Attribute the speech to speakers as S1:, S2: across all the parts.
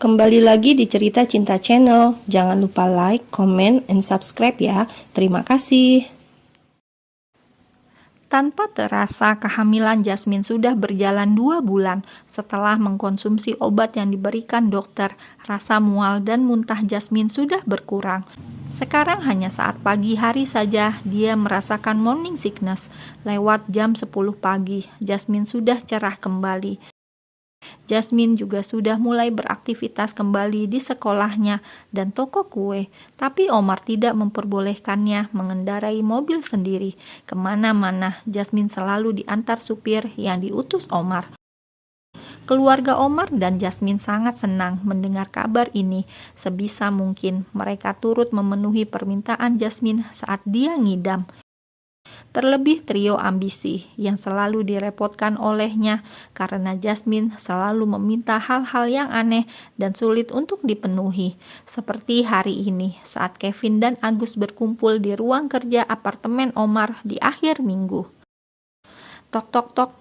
S1: Kembali lagi di Cerita Cinta Channel. Jangan lupa like, comment, and subscribe ya. Terima kasih. Tanpa terasa, kehamilan Jasmine sudah berjalan 2 bulan. Setelah mengkonsumsi obat yang diberikan dokter, rasa mual dan muntah Jasmine sudah berkurang. Sekarang hanya saat pagi hari saja dia merasakan morning sickness. Lewat jam 10 pagi, Jasmine sudah cerah kembali. Jasmine juga sudah mulai beraktivitas kembali di sekolahnya dan toko kue, tapi Omar tidak memperbolehkannya mengendarai mobil sendiri. Kemana-mana, Jasmine selalu diantar supir yang diutus Omar. Keluarga Omar dan Jasmine sangat senang mendengar kabar ini. Sebisa mungkin mereka turut memenuhi permintaan Jasmine saat dia ngidam. Terlebih trio ambisi yang selalu direpotkan olehnya karena Jasmine selalu meminta hal-hal yang aneh dan sulit untuk dipenuhi. Seperti hari ini saat Kevin dan Agus berkumpul di ruang kerja apartemen Omar di akhir minggu. Tok tok tok.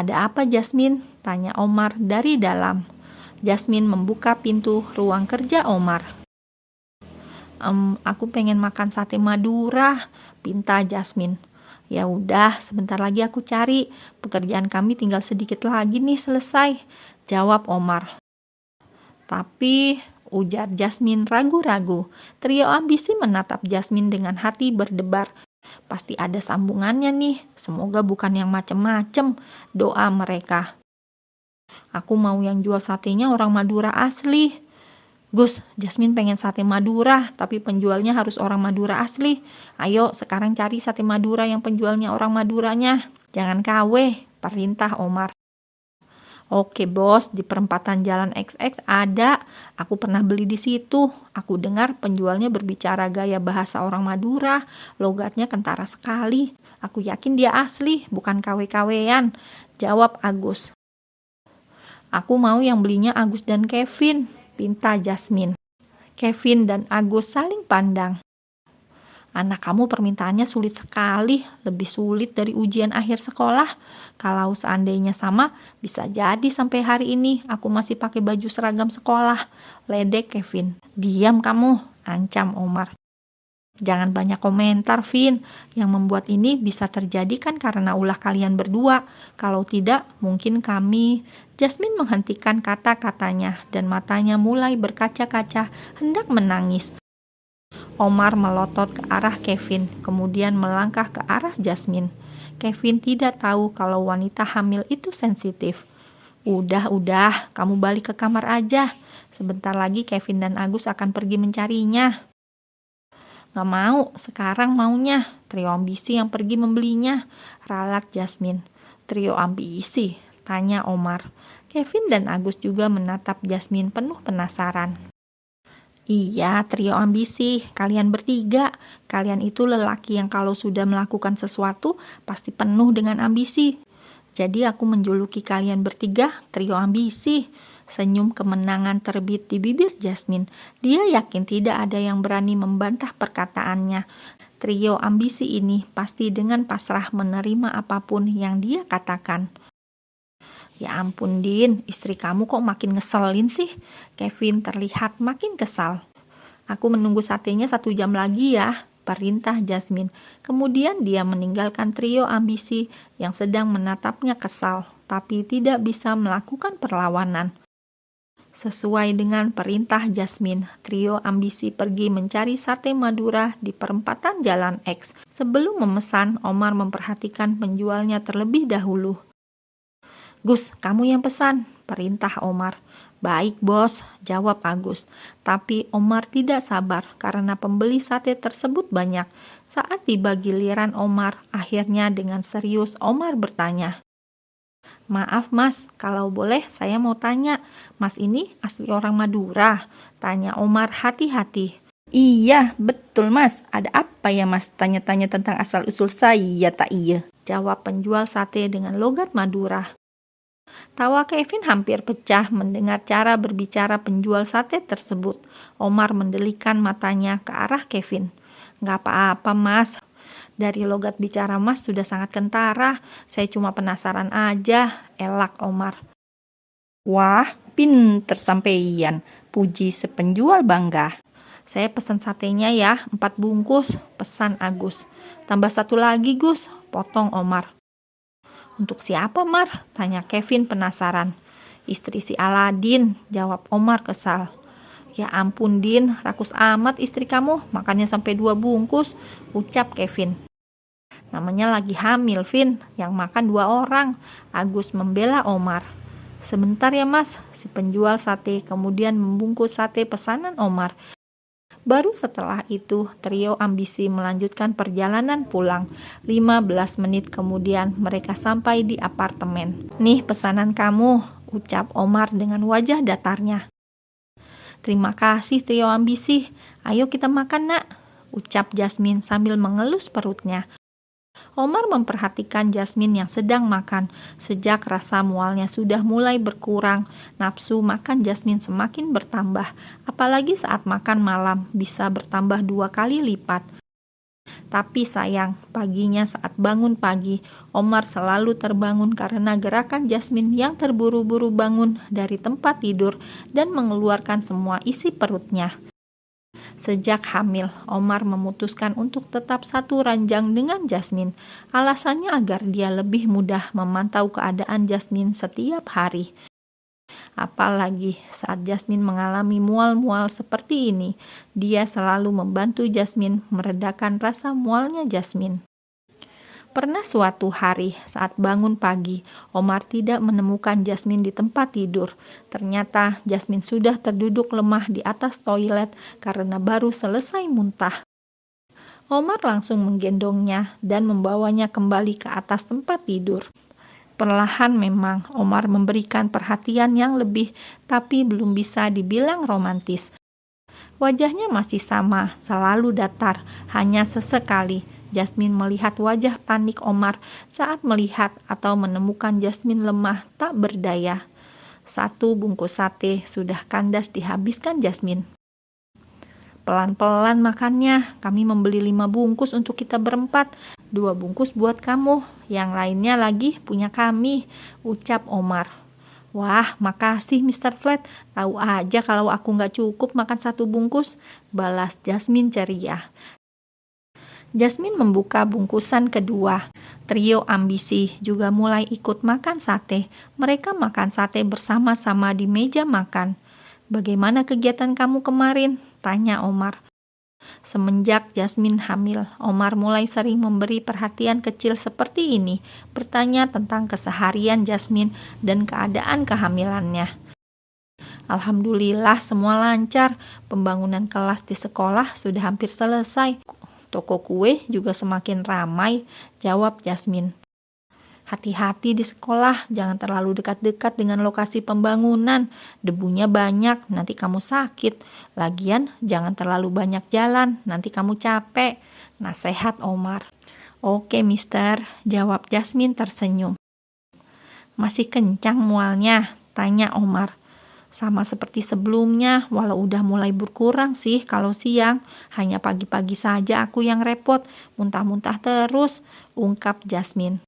S1: Ada apa Jasmine? Tanya Omar dari dalam. Jasmine membuka pintu ruang kerja Omar. Aku pengen makan sate Madura, pinta Jasmine. Ya udah, sebentar lagi aku cari. Pekerjaan kami tinggal sedikit lagi nih selesai, jawab Omar. Tapi, ujar Jasmine ragu-ragu. Trio ambisi menatap Jasmine dengan hati berdebar. Pasti ada sambungannya nih, semoga bukan yang macem-macem, doa mereka. Aku mau yang jual satenya orang Madura asli. Gus, Jasmine pengen sate Madura, tapi penjualnya harus orang Madura asli. Ayo, sekarang cari sate Madura yang penjualnya orang Maduranya. Jangan KW, perintah Omar. Oke bos, di perempatan Jalan XX ada. Aku pernah beli di situ. Aku dengar penjualnya berbicara gaya bahasa orang Madura. Logatnya kentara sekali. Aku yakin dia asli, bukan KW-KW-an, jawab Agus. Aku mau yang belinya Agus dan Kevin, pinta Jasmine. Kevin dan Agus saling pandang. Anak kamu permintaannya sulit sekali, lebih sulit dari ujian akhir sekolah. Kalau seandainya sama, bisa jadi sampai hari ini aku masih pakai baju seragam sekolah, ledek Kevin. Diam kamu, ancam Omar. Jangan banyak komentar, Vin. Yang membuat ini bisa terjadi kan karena ulah kalian berdua. Kalau tidak, mungkin kami. Jasmine menghentikan kata-katanya dan matanya mulai berkaca-kaca, hendak menangis. Omar melotot ke arah Kevin, kemudian melangkah ke arah Jasmine. Kevin tidak tahu kalau wanita hamil itu sensitif. Udah, kamu balik ke kamar aja. Sebentar lagi Kevin dan Agus akan pergi mencarinya. Gak mau, sekarang maunya. Trio ambisi yang pergi membelinya, ralat Jasmine. Trio ambisi? Tanya Omar. Kevin dan Agus juga menatap Jasmine penuh penasaran. Iya, trio ambisi. Kalian bertiga. Kalian itu lelaki yang kalau sudah melakukan sesuatu pasti penuh dengan ambisi. Jadi aku menjuluki kalian bertiga trio ambisi. Senyum kemenangan terbit di bibir Jasmine. Dia yakin tidak ada yang berani membantah perkataannya. Trio ambisi ini pasti dengan pasrah menerima apapun yang dia katakan. Ya ampun Din, istri kamu kok makin ngeselin sih? Kevin terlihat makin kesal. Aku menunggu satenya 1 jam lagi ya, perintah Jasmine. Kemudian dia meninggalkan trio ambisi yang sedang menatapnya kesal, tapi tidak bisa melakukan perlawanan. Sesuai dengan perintah Jasmine, trio ambisi pergi mencari sate Madura di perempatan Jalan X. Sebelum memesan, Omar memperhatikan penjualnya terlebih dahulu. Gus, kamu yang pesan, perintah Omar. Baik bos, jawab Agus. Tapi Omar tidak sabar karena pembeli sate tersebut banyak. Saat tiba giliran Omar, akhirnya dengan serius Omar bertanya. Maaf mas, kalau boleh saya mau tanya, mas ini asli orang Madura? Tanya Omar hati-hati. Iya, betul mas. Ada apa ya mas tanya-tanya tentang asal-usul saya tak iya? Jawab penjual sate dengan logat Madura. Tawa Kevin hampir pecah mendengar cara berbicara penjual sate tersebut. Omar mendelikan matanya ke arah Kevin. Gak apa-apa mas, dari logat bicara mas sudah sangat kentara. Saya cuma penasaran aja, elak Omar. Wah, Pinter sampeyan, puji sepenjual bangga. Saya pesan satenya ya, 4 bungkus, pesan Agus. Tambah 1 lagi Gus, potong Omar. Untuk siapa Mar? Tanya Kevin penasaran. Istri si Aladin, jawab Omar kesal. Ya ampun Din, rakus amat istri kamu, makannya sampai 2 bungkus, ucap Kevin. Namanya lagi hamil, Vin, yang makan 2 orang. Agus membela Omar. Sebentar ya mas, si penjual sate kemudian membungkus sate pesanan Omar. Baru setelah itu, trio ambisi melanjutkan perjalanan pulang. 15 menit kemudian mereka sampai di apartemen. Nih pesanan kamu, ucap Omar dengan wajah datarnya. Terima kasih trio ambisi, ayo kita makan nak, ucap Jasmine sambil mengelus perutnya. Omar memperhatikan Jasmine yang sedang makan. Sejak rasa mualnya sudah mulai berkurang, nafsu makan Jasmine semakin bertambah. Apalagi saat makan malam bisa bertambah 2 kali lipat. Tapi sayang, paginya saat bangun pagi, Omar selalu terbangun karena gerakan Jasmine yang terburu-buru bangun dari tempat tidur dan mengeluarkan semua isi perutnya. Sejak hamil, Omar memutuskan untuk tetap satu ranjang dengan Jasmine. Alasannya agar dia lebih mudah memantau keadaan Jasmine setiap hari. Apalagi saat Jasmine mengalami mual-mual seperti ini, dia selalu membantu Jasmine meredakan rasa mualnya Jasmine. Pernah suatu hari saat bangun pagi, Omar tidak menemukan Jasmine di tempat tidur. Ternyata Jasmine sudah terduduk lemah di atas toilet karena baru selesai muntah. Omar langsung menggendongnya dan membawanya kembali ke atas tempat tidur. Perlahan memang Omar memberikan perhatian yang lebih, tapi belum bisa dibilang romantis. Wajahnya masih sama, selalu datar, hanya sesekali Jasmine melihat wajah panik Omar saat melihat atau menemukan Jasmine lemah tak berdaya. 1 bungkus sate sudah kandas dihabiskan Jasmine. Pelan-pelan makannya, kami membeli 5 bungkus untuk kita berempat, 2 bungkus buat kamu, yang lainnya lagi punya kami, ucap Omar. Wah, makasih Mr. Flat, tahu aja kalau aku nggak cukup makan 1 bungkus, balas Jasmine ceria. Jasmine membuka bungkusan kedua. Trio ambisi juga mulai ikut makan sate. Mereka makan sate bersama-sama di meja makan. Bagaimana kegiatan kamu kemarin? Tanya Omar. Semenjak Jasmine hamil, Omar mulai sering memberi perhatian kecil seperti ini, bertanya tentang keseharian Jasmine dan keadaan kehamilannya. Alhamdulillah semua lancar, pembangunan kelas di sekolah sudah hampir selesai. Toko kue juga semakin ramai, jawab Jasmine. Hati-hati di sekolah, jangan terlalu dekat-dekat dengan lokasi pembangunan. Debunya banyak, nanti kamu sakit. Lagian, jangan terlalu banyak jalan, nanti kamu capek. Nasihat Omar. Oke, mister, jawab Jasmine tersenyum. Masih kencang mualnya? Tanya Omar. Sama seperti sebelumnya, walau udah mulai berkurang sih kalau siang. Hanya pagi-pagi saja aku yang repot, muntah-muntah terus, ungkap Jasmine.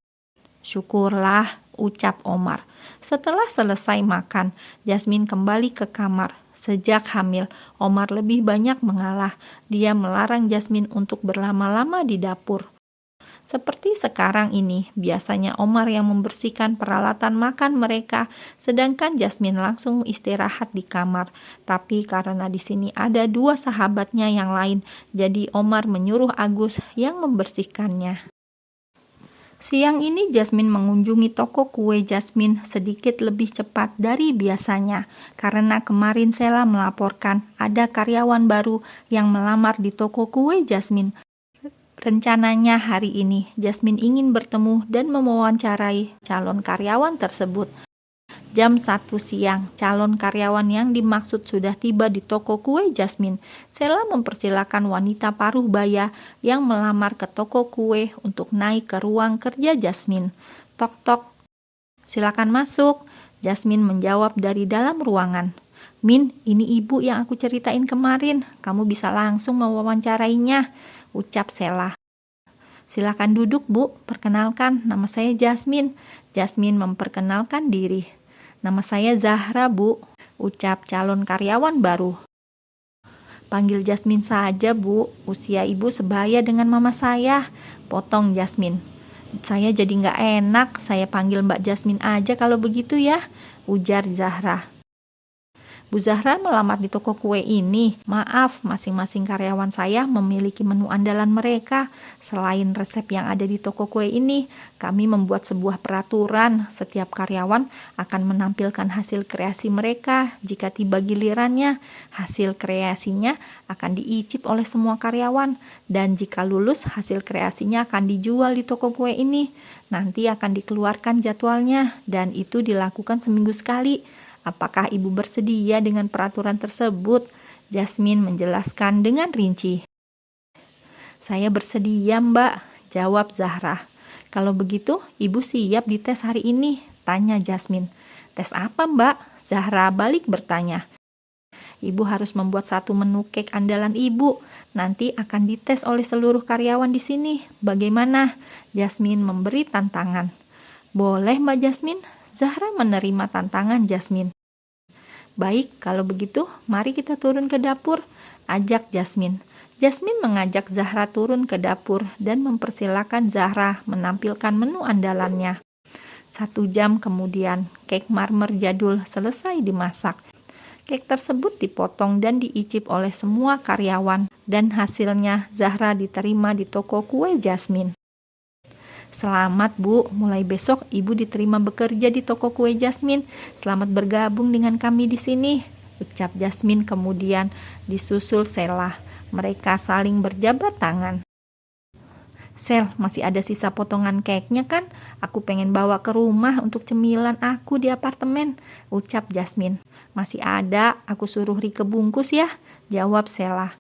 S1: Syukurlah, ucap Omar. Setelah selesai makan, Jasmine kembali ke kamar. Sejak hamil, Omar lebih banyak mengalah. Dia melarang Jasmine untuk berlama-lama di dapur. Seperti sekarang ini, biasanya Omar yang membersihkan peralatan makan mereka, sedangkan Jasmine langsung istirahat di kamar. Tapi karena di sini ada 2 sahabatnya yang lain, jadi Omar menyuruh Agus yang membersihkannya. Siang ini Jasmine mengunjungi toko kue Jasmine sedikit lebih cepat dari biasanya, karena kemarin Sheila melaporkan ada karyawan baru yang melamar di toko kue Jasmine. Rencananya hari ini, Jasmine ingin bertemu dan mewawancarai calon karyawan tersebut. Jam 1 siang, calon karyawan yang dimaksud sudah tiba di toko kue Jasmine. Sheila mempersilakan wanita paruh baya yang melamar ke toko kue untuk naik ke ruang kerja Jasmine. Tok-tok, silakan masuk. Jasmine menjawab dari dalam ruangan. Min, ini ibu yang aku ceritain kemarin. Kamu bisa langsung mewawancarainya, ucap Sheila. Silakan duduk Bu, perkenalkan nama saya Jasmine. Jasmine memperkenalkan diri. Nama saya Zahra Bu. ucap calon karyawan baru. Panggil Jasmine saja, Bu. Usia ibu sebaya dengan mama saya, potong Jasmine. Saya jadi nggak enak, saya panggil Mbak Jasmine aja kalau begitu ya, ujar Zahra. Bu Zahra melamar di toko kue ini. Maaf, masing-masing karyawan saya memiliki menu andalan mereka. Selain resep yang ada di toko kue ini, kami membuat sebuah peraturan. Setiap karyawan akan menampilkan hasil kreasi mereka. Jika tiba gilirannya, hasil kreasinya akan diicip oleh semua karyawan. Dan jika lulus, hasil kreasinya akan dijual di toko kue ini. Nanti akan dikeluarkan jadwalnya, dan itu dilakukan seminggu sekali. Apakah ibu bersedia dengan peraturan tersebut? Jasmine menjelaskan dengan rinci. Saya bersedia, Mbak, jawab Zahra. Kalau begitu, ibu siap dites hari ini, tanya Jasmine. Tes apa, Mbak? Zahra balik bertanya. Ibu harus membuat satu menu cake andalan ibu. Nanti akan dites oleh seluruh karyawan di sini. Bagaimana? Jasmine memberi tantangan. Boleh, Mbak Jasmine? Zahra menerima tantangan Jasmine. Baik, kalau begitu mari kita turun ke dapur, ajak Jasmine. Jasmine mengajak Zahra turun ke dapur dan mempersilakan Zahra menampilkan menu andalannya. 1 jam kemudian, cake marmer jadul selesai dimasak. Cake tersebut dipotong dan diicip oleh semua karyawan, dan hasilnya Zahra diterima di toko kue Jasmine. Selamat, Bu, mulai besok ibu diterima bekerja di toko kue Jasmine. Selamat bergabung dengan kami di sini, ucap Jasmine, kemudian disusul Sheila. Mereka saling berjabat tangan. Sel, masih ada sisa potongan cake-nya kan? Aku pengen bawa ke rumah untuk cemilan aku di apartemen, ucap Jasmine. Masih ada, aku suruh Rike bungkus ya, jawab Sheila.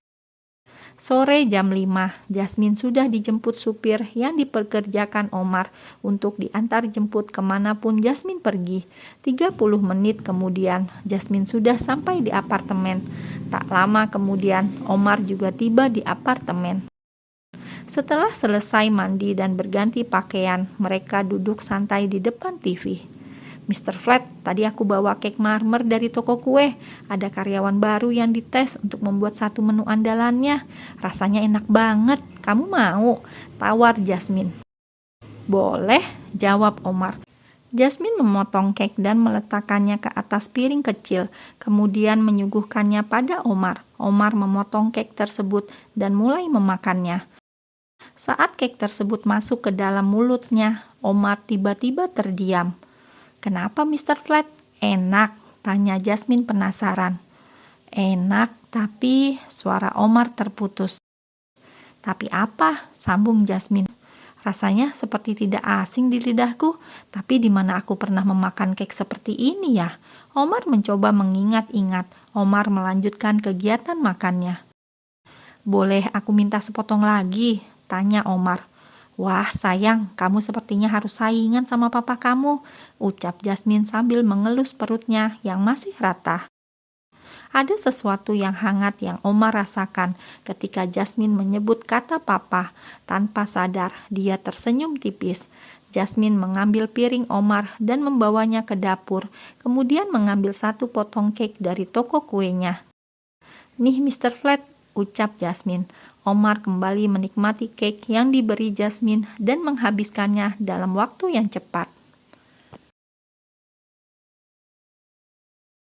S1: Sore jam 5, Jasmine sudah dijemput supir yang dipekerjakan Omar untuk diantar jemput kemanapun Jasmine pergi. 30 menit kemudian, Jasmine sudah sampai di apartemen. Tak lama kemudian, Omar juga tiba di apartemen. Setelah selesai mandi dan berganti pakaian, mereka duduk santai di depan TV. Mr. Flat, tadi aku bawa cake marmer dari toko kue. Ada karyawan baru yang dites untuk membuat satu menu andalannya. Rasanya enak banget. Kamu mau? Tawar Jasmine. Boleh, jawab Omar. Jasmine memotong cake dan meletakkannya ke atas piring kecil, kemudian menyuguhkannya pada Omar. Omar memotong cake tersebut dan mulai memakannya. Saat cake tersebut masuk ke dalam mulutnya, Omar tiba-tiba terdiam. Kenapa Mr. Flat? Enak, tanya Jasmine penasaran. Enak, tapi suara Omar terputus. Tapi apa? Sambung Jasmine. Rasanya seperti tidak asing di lidahku, tapi di mana aku pernah memakan cake seperti ini ya? Omar mencoba mengingat-ingat. Omar melanjutkan kegiatan makannya. Boleh aku minta sepotong lagi? Tanya Omar. Wah sayang, kamu sepertinya harus saingan sama papa kamu, ucap Jasmine sambil mengelus perutnya yang masih rata. Ada sesuatu yang hangat yang Omar rasakan ketika Jasmine menyebut kata papa. Tanpa sadar, dia tersenyum tipis. Jasmine mengambil piring Omar dan membawanya ke dapur, kemudian mengambil satu potong cake dari toko kuenya. Nih Mr. Flat, ucap Jasmine. Omar kembali menikmati cake yang diberi Jasmine dan menghabiskannya dalam waktu yang cepat.